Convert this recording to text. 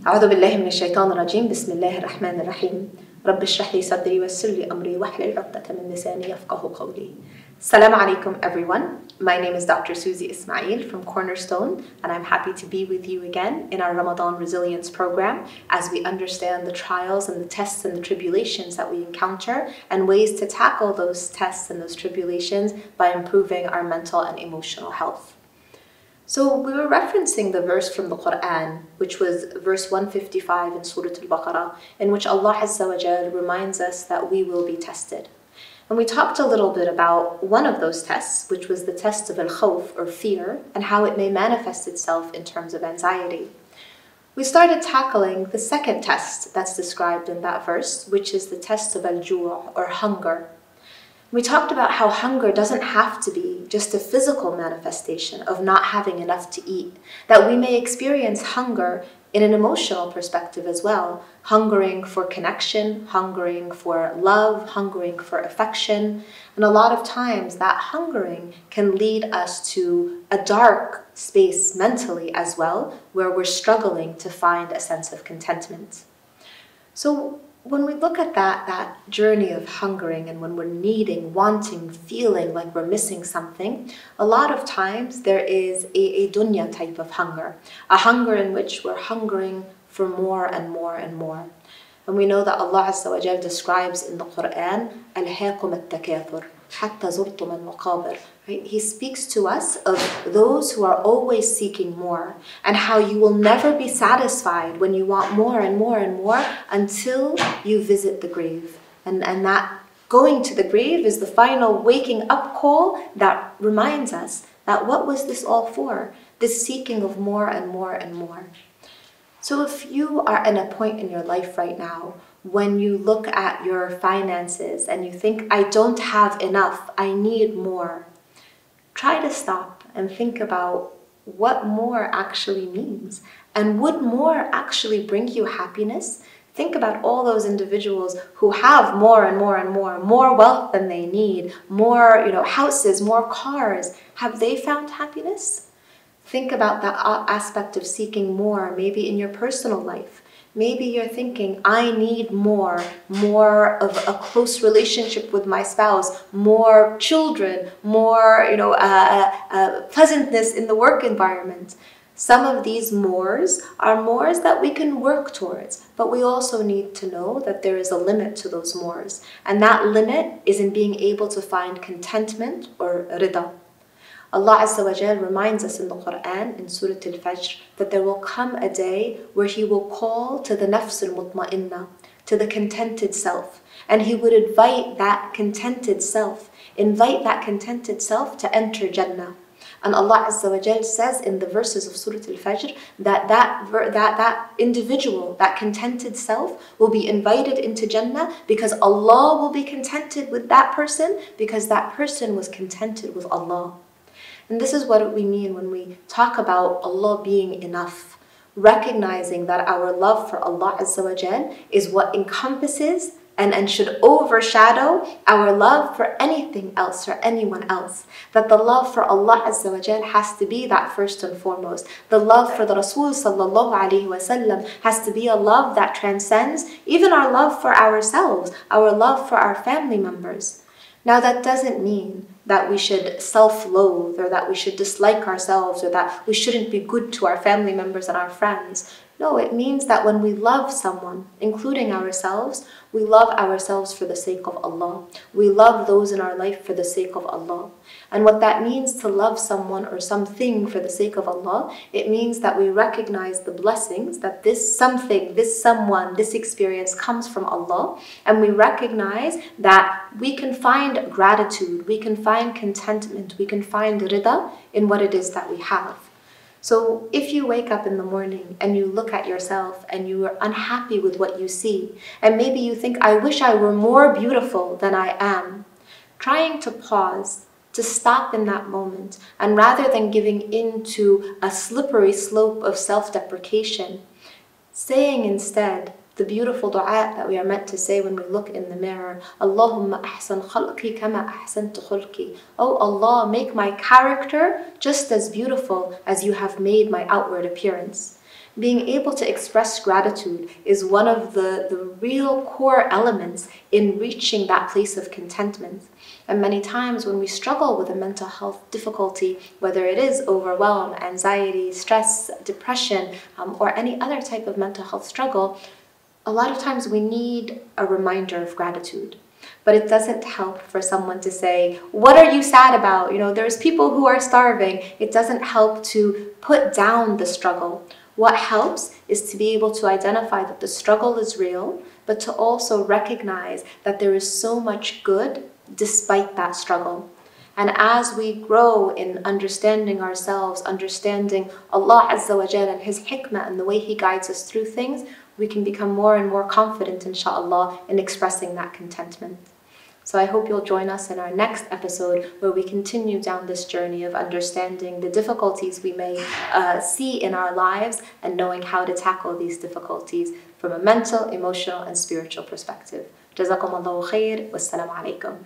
أعوذ بالله من الشيطان الرجيم بسم الله الرحمن الرحيم رب اشرح لي صدري ويسر لي أمري واحلل عقدة من لساني يفقهوا قولي. Assalamu alaikum everyone. My name is Dr. Suzy Ismail from Cornerstone, and I'm happy to be with you again in our Ramadan Resilience Program as we understand the trials and the tests and the tribulations that we encounter and ways to tackle those tests and those tribulations by improving our mental and emotional health. So we were referencing the verse from the Quran, which was verse 155 in Surat Al-Baqarah, in which Allah Azza wa Jal reminds us that we will be tested. And we talked a little bit about one of those tests, which was the test of al-khawf, or fear, and how it may manifest itself in terms of anxiety. We started tackling the second test that's described in that verse, which is the test of al-ju', or hunger. We talked about how hunger doesn't have to be just a physical manifestation of not having enough to eat, that we may experience hunger in an emotional perspective as well, hungering for connection, hungering for love, hungering for affection. And a lot of times that hungering can lead us to a dark space mentally as well, where we're struggling to find a sense of contentment. So when we look at that journey of hungering, and when we're needing, wanting, feeling like we're missing something, a lot of times there is a dunya type of hunger, a hunger in which we're hungering for more and more and more. And we know that Allah Azza wa Jal describes in the Quran, أَلْهَاكُمُ التَّكَاثُرُ حَتَّى زُرْتُمُ الْمَقَابِرَ. Right? He speaks to us of those who are always seeking more, and how you will never be satisfied when you want more and more and more until you visit the grave. And that going to the grave is the final waking up call that reminds us that what was this all for? This seeking of more and more and more. So if you are at a point in your life right now when you look at your finances and you think, I don't have enough, I need more, try to stop and think about what more actually means. And would more actually bring you happiness? Think about all those individuals who have more and more and more wealth than they need, more houses, more cars. Have they found happiness? Think about that aspect of seeking more, maybe in your personal life. Maybe you're thinking, I need more of a close relationship with my spouse, more children, more pleasantness in the work environment. Some of these mores are mores that we can work towards, but we also need to know that there is a limit to those mores. And that limit is in being able to find contentment, or rida. Allah Azza wa Jal reminds us in the Quran, in Surat Al-Fajr, that there will come a day where He will call to the nafs al-mutma'inna, to the contented self. And He would invite that contented self to enter Jannah. And Allah Azza wa Jal says in the verses of Surat Al-Fajr that individual, that contented self, will be invited into Jannah because Allah will be contented with that person, because that person was contented with Allah. And this is what we mean when we talk about Allah being enough, recognizing that our love for Allah Azza wa Jal is what encompasses and should overshadow our love for anything else or anyone else. That the love for Allah Azza wa Jal has to be that first and foremost. The love for the Rasul Sallallahu Alaihi Wasallam has to be a love that transcends even our love for ourselves, our love for our family members. Now that doesn't mean that we should self-loathe, or that we should dislike ourselves, or that we shouldn't be good to our family members and our friends. No, it means that when we love someone, including ourselves, we love ourselves for the sake of Allah. We love those in our life for the sake of Allah. And what that means to love someone or something for the sake of Allah, it means that we recognize the blessings that this something, this someone, this experience comes from Allah. And we recognize that we can find gratitude, we can find contentment, we can find rida in what it is that we have. So if you wake up in the morning and you look at yourself and you are unhappy with what you see, and maybe you think, I wish I were more beautiful than I am, trying to pause, to stop in that moment, and rather than giving into a slippery slope of self-deprecation, saying instead the beautiful dua that we are meant to say when we look in the mirror, Allahumma ahsan khalqi kama ahsantu khulqi. Oh Allah, make my character just as beautiful as you have made my outward appearance. Being able to express gratitude is one of the real core elements in reaching that place of contentment. And many times when we struggle with a mental health difficulty, whether it is overwhelm, anxiety, stress, depression, or any other type of mental health struggle, a lot of times we need a reminder of gratitude. But it doesn't help for someone to say, what are you sad about? There's people who are starving. It doesn't help to put down the struggle. What helps is to be able to identify that the struggle is real, but to also recognize that there is so much good despite that struggle. And as we grow in understanding ourselves, understanding Allah Azza wa Jal and His hikmah and the way He guides us through things, we can become more and more confident, inshallah, in expressing that contentment. So I hope you'll join us in our next episode where we continue down this journey of understanding the difficulties we may see in our lives and knowing how to tackle these difficulties from a mental, emotional, and spiritual perspective. Jazakum Allahu khair. Wassalamu alaikum.